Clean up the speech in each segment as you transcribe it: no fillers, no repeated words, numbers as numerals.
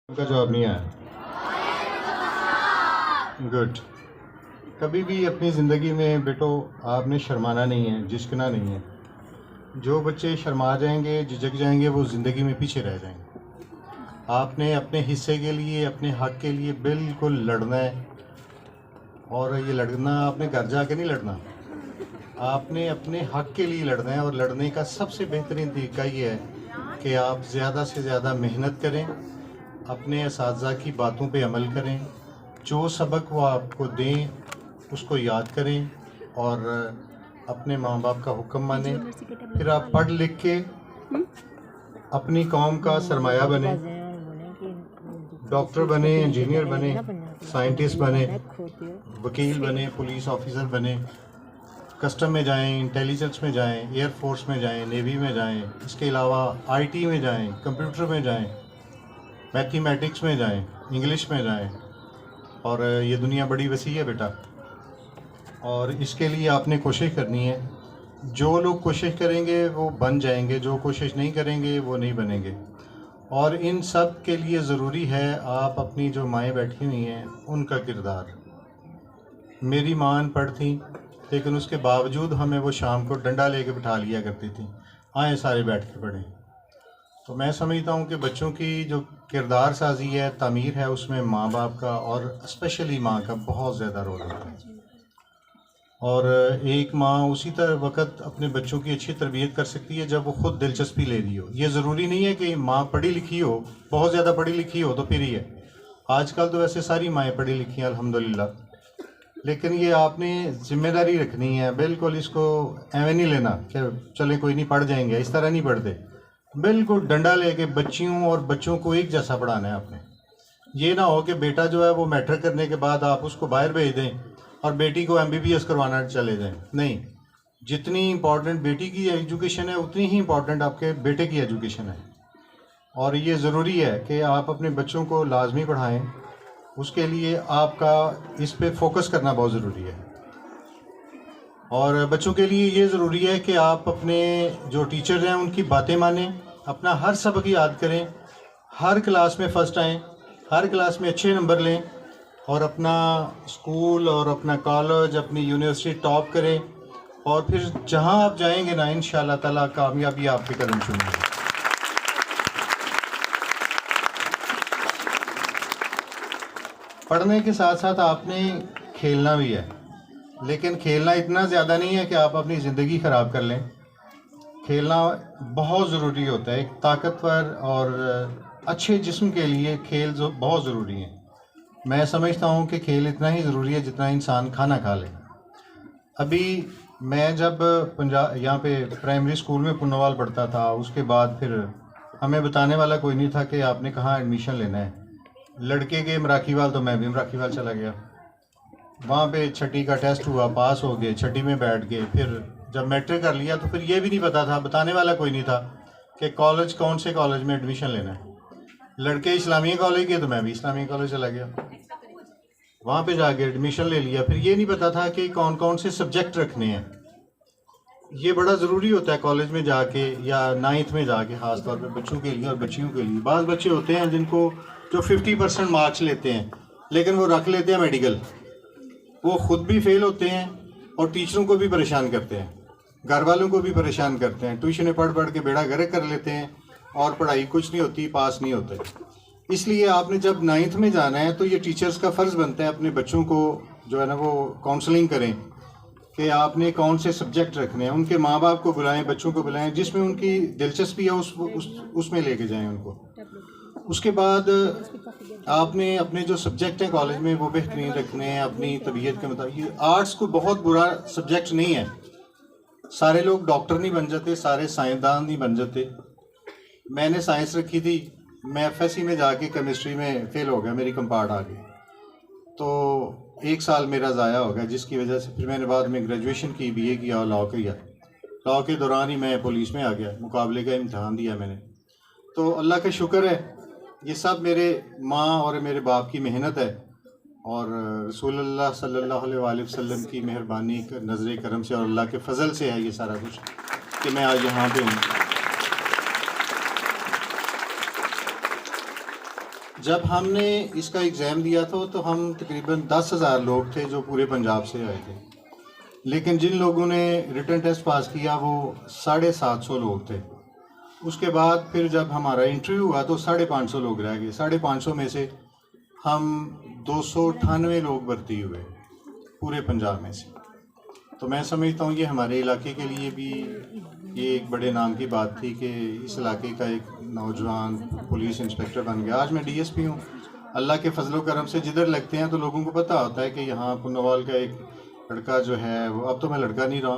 کا جواب نہیں آیا. گڈ. کبھی بھی اپنی زندگی میں بیٹو آپ نے شرمانا نہیں ہے، جھجکنا نہیں ہے. جو بچے شرما جائیں گے، جھجک جائیں گے، وہ زندگی میں پیچھے رہ جائیں گے. آپ نے اپنے حصے کے لیے، اپنے حق کے لیے بالکل لڑنا ہے. اور یہ لڑنا آپ نے گھر جا کے نہیں لڑنا، آپ نے اپنے حق کے لیے لڑنا ہے. اور لڑنے کا سب سے بہترین طریقہ یہ ہے کہ آپ زیادہ سے زیادہ محنت کریں، اپنے اساتذہ کی باتوں پہ عمل کریں، جو سبق وہ آپ کو دیں اس کو یاد کریں، اور اپنے ماں باپ کا حکم مانیں. پھر آپ پڑھ لکھ کے اپنی قوم کا سرمایہ بنیں، ڈاکٹر بنیں، انجینئر بنیں، سائنٹسٹ بنیں، وکیل بنیں، پولیس آفیسر بنیں، کسٹم میں جائیں، انٹیلیجنس میں جائیں، ایئر فورس میں جائیں، نیوی میں جائیں، اس کے علاوہ آئی ٹی میں جائیں، کمپیوٹر میں جائیں، میتھمیٹکس میں جائیں، انگلش میں جائیں. اور یہ دنیا بڑی وسیع ہے بیٹا، اور اس کے لیے آپ نے کوشش کرنی ہے. جو لوگ کوشش کریں گے وہ بن جائیں گے، جو کوشش نہیں کریں گے وہ نہیں بنیں گے. اور ان سب کے لیے ضروری ہے آپ اپنی جو مائیں بیٹھی ہوئی ہیں ان کا کردار. میری ماں ان پڑھ تھیں، لیکن اس کے باوجود ہمیں وہ شام کو ڈنڈا لے کے بٹھا لیا کرتی تھیں، آئیں سارے بیٹھ کے پڑھیں. تو میں سمجھتا ہوں کہ بچوں کی جو کردار سازی ہے، تعمیر ہے، اس میں ماں باپ کا اور اسپیشلی ماں کا بہت زیادہ رول ہوتا ہے. اور ایک ماں اسی طرح وقت اپنے بچوں کی اچھی تربیت کر سکتی ہے جب وہ خود دلچسپی لے رہی ہو. یہ ضروری نہیں ہے کہ ماں پڑھی لکھی ہو، بہت زیادہ پڑھی لکھی ہو تو پھر ہی ہے. آج کل تو ویسے ساری مائیں پڑھی لکھی ہیں الحمدللہ، لیکن یہ آپ نے ذمہ داری رکھنی ہے. بالکل اس کو ایویں نہیں لینا کہ چلیں کوئی نہیں پڑھ جائیں گے، اس طرح نہیں پڑھتے. بالکل ڈنڈا لے کے بچیوں اور بچوں کو ایک جیسا پڑھانا ہے آپ نے. یہ نہ ہو کہ بیٹا جو ہے وہ میٹرک کرنے کے بعد آپ اس کو باہر بھیج دیں اور بیٹی کو ایم بی بی ایس کروانا چلے جائیں. نہیں، جتنی امپورٹنٹ بیٹی کی ایجوکیشن ہے اتنی ہی امپورٹنٹ آپ کے بیٹے کی ایجوکیشن ہے. اور یہ ضروری ہے کہ آپ اپنے بچوں کو لازمی پڑھائیں. اس کے لیے آپ کا اس پہ فوکس کرنا بہت ضروری ہے. اور بچوں کے لیے یہ ضروری ہے کہ آپ اپنے جو ٹیچر ہیں ان کی باتیں مانیں، اپنا ہر سبق یاد کریں، ہر کلاس میں فرسٹ آئیں، ہر کلاس میں اچھے نمبر لیں، اور اپنا اسکول اور اپنا کالج، اپنی یونیورسٹی ٹاپ کریں. اور پھر جہاں آپ جائیں گے نا انشاءاللہ تعالیٰ کامیابی آپ کے قدم چومیں گے. پڑھنے کے ساتھ ساتھ آپ نے کھیلنا بھی ہے، لیکن کھیلنا اتنا زیادہ نہیں ہے کہ آپ اپنی زندگی خراب کر لیں. کھیلنا بہت ضروری ہوتا ہے. ایک طاقتور اور اچھے جسم کے لیے کھیل بہت ضروری ہیں. میں سمجھتا ہوں کہ کھیل اتنا ہی ضروری ہے جتنا انسان کھانا کھا لے. ابھی میں جب یہاں پہ پرائمری اسکول میں پنوال پڑھتا تھا، اس کے بعد پھر ہمیں بتانے والا کوئی نہیں تھا کہ آپ نے کہاں ایڈمیشن لینا ہے. لڑکے گئے مراکی وال تو میں بھی مراکی وال چلا گیا. وہاں پہ چھٹی کا ٹیسٹ ہوا، پاس ہو گئے، چھٹی میں بیٹھ گئے. پھر جب میٹرک کر لیا تو پھر یہ بھی نہیں پتا تھا، بتانے والا کوئی نہیں تھا کہ کالج کون سے کالج میں ایڈمیشن لینا ہے. لڑکے اسلامیہ کالج گئے تو میں بھی اسلامیہ کالج چلا گیا، وہاں پہ جا کے ایڈمیشن لے لیا. پھر یہ نہیں پتا تھا کہ کون کون سے سبجیکٹ رکھنے ہیں. یہ بڑا ضروری ہوتا ہے کالج میں جا کے یا 9th میں جا کے، خاص طور پہ بچوں کے لیے اور بچیوں کے لیے. بعض بچے ہوتے ہیں جن کو جو 50% مارکس لیتے ہیں لیکن وہ رکھ لیتے ہیں میڈیکل. وہ خود بھی فیل ہوتے ہیں اور ٹیچروں کو بھی پریشان کرتے ہیں، گھر والوں کو بھی پریشان کرتے ہیں. ٹیوشنیں پڑھ پڑھ کے بیڑا گرک کر لیتے ہیں اور پڑھائی کچھ نہیں ہوتی، پاس نہیں ہوتے. اس لیے آپ نے جب 9th میں جانا ہے تو یہ ٹیچرز کا فرض بنتا ہے اپنے بچوں کو جو ہے نا وہ کاؤنسلنگ کریں کہ آپ نے کون سے سبجیکٹ رکھنے ہیں. ان کے ماں باپ کو بلائیں، بچوں کو بلائیں، جس میں ان کی دلچسپی ہے اس میں لے کے جائیں ان کو. اس کے بعد آپ نے اپنے جو سبجیکٹ ہیں کالج میں وہ بہترین رکھنے ہیں اپنی طبیعت کے مطابق. آرٹس کو بہت برا سبجیکٹ نہیں ہے، سارے لوگ ڈاکٹر نہیں بن جاتے، سارے سائنسدان نہیں بن جاتے. میں نے سائنس رکھی تھی، میں ایف ایس سی میں جا کے کیمسٹری میں فیل ہو گیا، میری کمپارٹ آ گئی. تو 1 سال میرا ضائع ہو گیا، جس کی وجہ سے پھر میں نے بعد میں گریجویشن کی، بی اے کیا اور لاء کیا. لاء کے دوران ہی میں پولیس میں آ گیا، مقابلے کا امتحان دیا میں نے. تو اللہ کا شکر ہے، یہ سب میرے ماں اور میرے باپ کی محنت ہے اور رسول اللہ صلی اللہ علیہ وآلہ وسلم کی مہربانی، نظر کرم سے اور اللہ کے فضل سے ہے یہ سارا کچھ کہ میں آج یہاں پہ ہوں. جب ہم نے اس کا ایگزام دیا تھا تو ہم تقریباً 10,000 لوگ تھے جو پورے پنجاب سے آئے تھے، لیکن جن لوگوں نے ریٹن ٹیسٹ پاس کیا وہ 750 لوگ تھے۔ اس کے بعد پھر جب ہمارا انٹرویو ہوا تو 550 لوگ رہ گئے۔ 550 میں سے ہم 298 لوگ بھرتی ہوئے پورے پنجاب میں سے۔ تو میں سمجھتا ہوں یہ ہمارے علاقے کے لیے بھی یہ ایک بڑے نام کی بات تھی کہ اس علاقے کا ایک نوجوان پولیس انسپکٹر بن گیا۔ آج میں ڈی ایس پی ہوں۔ اللہ کے فضل و کرم سے جدھر لگتے ہیں تو لوگوں کو پتہ ہوتا ہے کہ یہاں پنوال کا ایک لڑکا جو ہے وہ، اب تو میں لڑکا نہیں رہا،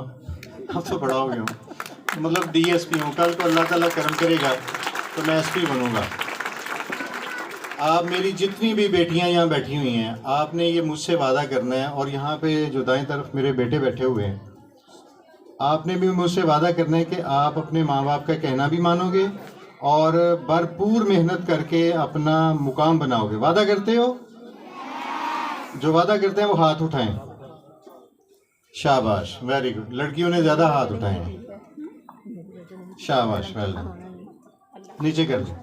اب تو بڑا ہو گیا ہوں، مطلب ڈی ایس پی ہوں۔ کل کو اللہ تعالیٰ کرم کرے گا تو میں ایس پی بنوں گا۔ آپ میری جتنی بھی بیٹیاں یہاں بیٹھی ہوئی ہیں، آپ نے یہ مجھ سے وعدہ کرنا ہے، اور یہاں پہ جو دائیں طرف میرے بیٹے بیٹھے ہوئے ہیں، آپ نے بھی مجھ سے وعدہ کرنا ہے کہ آپ اپنے ماں باپ کا کہنا بھی مانو گے اور بھرپور محنت کر کے اپنا مقام بناؤ گے۔ وعدہ کرتے ہو؟ جو وعدہ کرتے ہیں وہ ہاتھ اٹھائیں۔ شاباش، ویری گڈ۔ لڑکیوں نے زیادہ ہاتھ اٹھائے ہیں۔ شاباش، ویل ڈن۔ نیچے کر دیں۔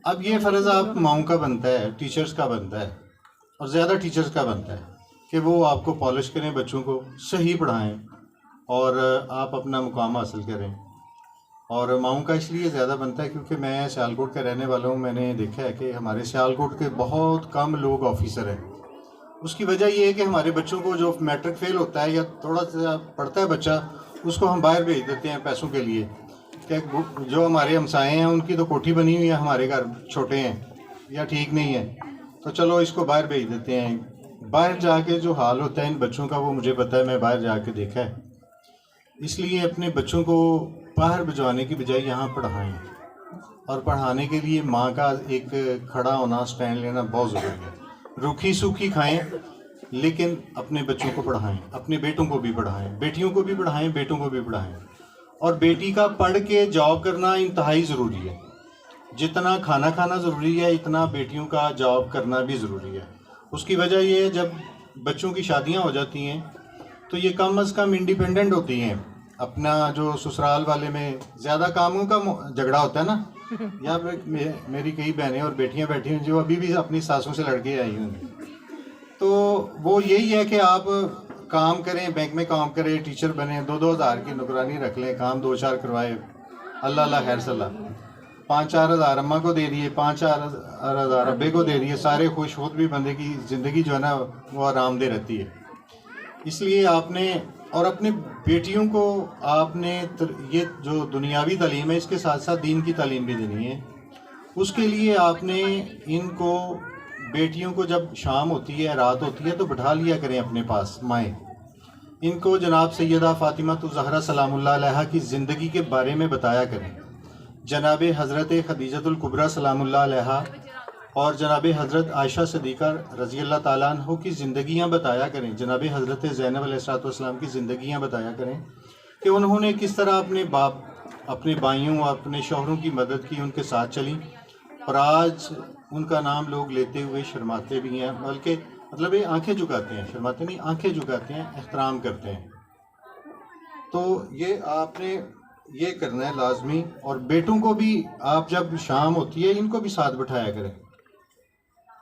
اب یہ فرض آپ ماؤں کا بنتا ہے، ٹیچرز کا بنتا ہے، اور زیادہ ٹیچرز کا بنتا ہے کہ وہ آپ کو پالش کریں، بچوں کو صحیح پڑھائیں اور آپ اپنا مقام حاصل کریں۔ اور ماؤں کا اس لیے زیادہ بنتا ہے کیونکہ میں سیالکوٹ کا رہنے والا ہوں۔ میں نے دیکھا ہے کہ ہمارے سیالکوٹ کے بہت کم لوگ آفیسر ہیں۔ اس کی وجہ یہ ہے کہ ہمارے بچوں کو جو میٹرک فیل ہوتا ہے یا تھوڑا سا پڑھتا ہے بچہ، اس کو ہم باہر بھیج دیتے ہیں پیسوں کے لیے، کہ جو ہمارے ہمسائے ہیں ان کی تو کوٹھی بنی ہوئی ہے، ہمارے گھر چھوٹے ہیں یا ٹھیک نہیں ہے، تو چلو اس کو باہر بھیج دیتے ہیں۔ باہر جا کے جو حال ہوتا ہے ان بچوں کا وہ مجھے پتہ ہے، میں باہر جا کے دیکھا ہے۔ اس لیے اپنے بچوں کو باہر بھجوانے کی بجائے یہاں پڑھائیں، اور پڑھانے کے لیے ماں کا ایک کھڑا ہونا، سٹینڈ لینا بہت ضروری ہے۔ روکھی سوکھی کھائیں لیکن اپنے بچوں کو پڑھائیں، اپنے بیٹوں کو بھی پڑھائیں، بیٹیوں کو بھی پڑھائیں، بیٹوں کو بھی پڑھائیں۔ اور بیٹی کا پڑھ کے جاب کرنا انتہائی ضروری ہے۔ جتنا کھانا کھانا ضروری ہے اتنا بیٹیوں کا جاب کرنا بھی ضروری ہے۔ اس کی وجہ یہ ہے جب بچوں کی شادیاں ہو جاتی ہیں تو یہ کم از کم انڈیپینڈنٹ ہوتی ہیں۔ اپنا جو سسرال والے میں زیادہ کاموں کا جھگڑا ہوتا ہے نا، یا میری کئی بہنیں اور بیٹیاں بیٹھی ہیں جو ابھی بھی اپنی ساسوں سے لڑ کے آئی ہوئی ہیں، تو وہ یہی ہے کہ آپ کام کریں، بینک میں کام کریں، ٹیچر بنیں، 2,000 کی نوکرانی رکھ لیں، کام 2-4 کروائے، اللہ اللہ خیر صلاح، 5-4 ہزار اماں کو دے دیے، 5-4 ہزار ابے کو دے دیے، سارے خوش، خود بھی بندے کی زندگی جو ہے نا وہ آرام دہ رہتی ہے۔ اس لیے آپ نے، اور اپنے بیٹیوں کو آپ نے یہ جو دنیاوی تعلیم ہے اس کے ساتھ ساتھ دین کی تعلیم بھی دینی ہے۔ اس کے لیے آپ نے ان کو، بیٹیوں کو جب شام ہوتی ہے، رات ہوتی ہے، تو بٹھا لیا کریں اپنے پاس مائیں، ان کو جناب سیدہ فاطمہ الزہرا سلام اللہ علیہا کی زندگی کے بارے میں بتایا کریں، جناب حضرت خدیجہ الکبریٰ سلام اللہ علیہا اور جناب حضرت عائشہ صدیقہ رضی اللہ تعالیٰ عنہ کی زندگیاں بتایا کریں، جناب حضرت زینب علیہ السلام کی زندگیاں بتایا کریں کہ انہوں نے کس طرح اپنے باپ، اپنے بھائیوں، اپنے شوہروں کی مدد کی، ان کے ساتھ چلیں، اور آج ان کا نام لوگ لیتے ہوئے شرماتے بھی ہیں، بلکہ مطلب یہ آنکھیں جھکاتے ہیں، شرماتے نہیں، آنکھیں جھکاتے ہیں، احترام کرتے ہیں۔ تو یہ آپ نے یہ کرنا ہے لازمی۔ اور بیٹوں کو بھی آپ جب شام ہوتی ہے ان کو بھی ساتھ بٹھایا کریں،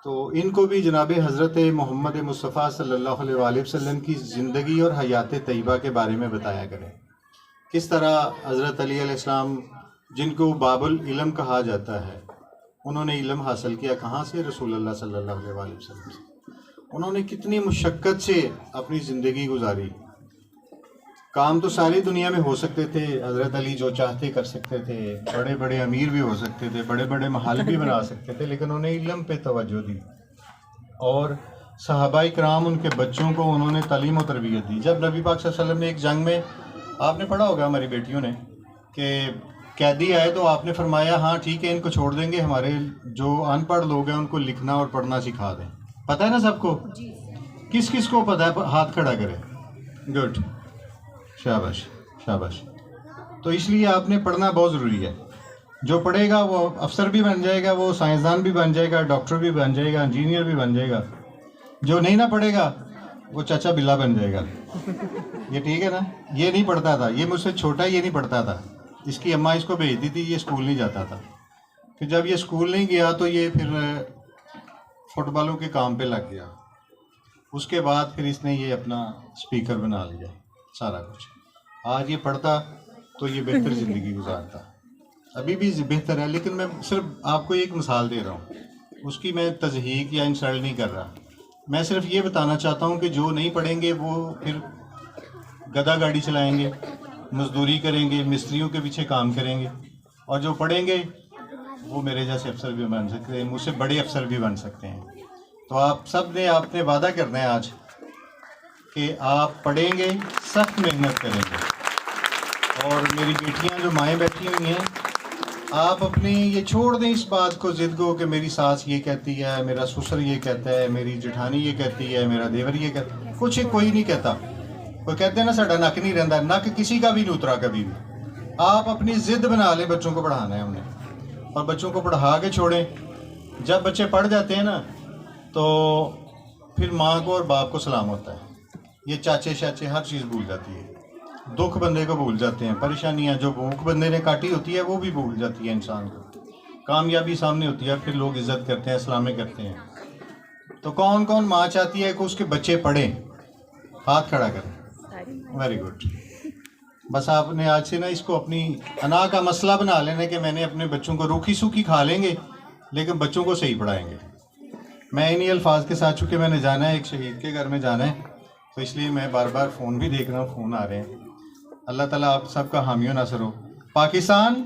تو ان کو بھی جناب حضرت محمد مصطفیٰ صلی اللہ علیہ وآلہ وسلم کی زندگی اور حیات طیبہ کے بارے میں بتایا کریں، کس طرح حضرت علی علیہ السلام، جن کو باب العلم کہا جاتا ہے، انہوں نے علم حاصل کیا کہاں سے؟ رسول اللہ صلی اللہ علیہ وآلہ وسلم سے۔ انہوں نے کتنی مشقت سے اپنی زندگی گزاری۔ کام تو ساری دنیا میں ہو سکتے تھے، حضرت علی جو چاہتے کر سکتے تھے، بڑے بڑے امیر بھی ہو سکتے تھے، بڑے بڑے محل بھی بنا سکتے تھے، لیکن انہوں نے علم پہ توجہ دی، اور صحابہ کرام ان کے بچوں کو انہوں نے تعلیم و تربیت دی۔ جب نبی پاک صلی اللہ علیہ وسلم نے ایک جنگ میں، آپ نے پڑھا ہوگا ہماری بیٹیوں نے، کہ قیدی آئے تو آپ نے فرمایا ہاں ٹھیک ہے ان کو چھوڑ دیں گے، ہمارے جو ان پڑھ لوگ ہیں ان کو لکھنا اور پڑھنا سکھا دیں۔ پتہ ہے نا سب کو؟ کس کس کو پتہ ہے؟ ہاتھ کھڑا کرے۔ گڈ، شاباش شاباش۔ تو اس لیے آپ نے پڑھنا بہت ضروری ہے۔ جو پڑھے گا وہ افسر بھی بن جائے گا، وہ سائنسدان بھی بن جائے گا، ڈاکٹر بھی بن جائے گا، انجینئر بھی بن جائے گا۔ جو نہیں نہ پڑھے گا وہ چاچا بلا بن جائے گا۔ یہ ٹھیک ہے نا؟ یہ نہیں پڑھتا تھا، یہ مجھ سے چھوٹا، یہ نہیں پڑھتا تھا، اس کی اماں اس کو بھیجتی تھی، یہ اسکول نہیں جاتا تھا، کہ جب یہ اسکول نہیں گیا تو یہ پھر فٹ بالوں کے کام پہ لگ گیا. اس کے بعد پھر اس نے یہ اپنا اسپیکر بنا لیا سارا کچھ. آج یہ پڑھتا تو یہ بہتر زندگی گزارتا. ابھی بھی بہتر ہے، لیکن میں صرف آپ کو ایک مثال دے رہا ہوں. اس کی میں تضحیق یا انسلٹ نہیں کر رہا. میں صرف یہ بتانا چاہتا ہوں کہ جو نہیں پڑھیں گے وہ پھر گدھا گاڑی چلائیں گے، مزدوری کریں گے، مستریوں کے پیچھے کام کریں گے. اور جو پڑھیں گے وہ میرے جیسے افسر بھی بن سکتے ہیں، مجھ سے بڑے افسر بھی بن سکتے ہیں. تو آپ نے وعدہ کرنا ہے آج کہ آپ پڑھیں گے، سخت محنت کریں گے. اور میری بیٹیاں جو مائیں بیٹھی ہوئی ہیں، آپ اپنی یہ چھوڑ دیں اس بات کو، ضد کو کہ میری ساس یہ کہتی ہے، میرا سسر یہ کہتا ہے، میری جٹھانی یہ کہتی ہے، میرا دیور یہ کہتا ہے. کچھ کوئی نہیں کہتا. کوئی کہتے ہیں نا ساڈا نک نہیں رہندا، نک کسی کا بھی نہیں اترا کبھی بھی. آپ اپنی ضد بنا لیں، بچوں کو پڑھانا ہے ہم نے، اور بچوں کو پڑھا کے چھوڑیں. جب بچے پڑھ جاتے ہیں نا تو پھر ماں کو اور باپ کو سلام ہوتا ہے. یہ چاچے شاچے ہر چیز بھول جاتی ہے. دکھ بندے کو بھول جاتے ہیں، پریشانیاں جو بھوک بندے نے کاٹی ہوتی ہے وہ بھی بھول جاتی ہے انسان کو. کامیابی سامنے ہوتی ہے، پھر لوگ عزت کرتے ہیں، سلامیں کرتے ہیں. تو کون کون ماں چاہتی ہے کہ اس کے بچے پڑھیں؟ ہاتھ کھڑا کریں. Very good. بس آپ نے آج سے نا اس کو اپنی انا کا مسئلہ بنا لینا کہ میں نے اپنے بچوں کو روکھی سوکھی کھا لیں گے لیکن بچوں کو صحیح پڑھائیں گے. میں انہی الفاظ کے ساتھ، چونکہ میں نے جانا ہے ایک شہید کے گھر میں جانا ہے، تو اس لیے میں بار بار فون بھی دیکھ رہا ہوں، فون آ رہے ہیں. اللہ تعالیٰ آپ سب کا حامی و ناصر ہو. پاکستان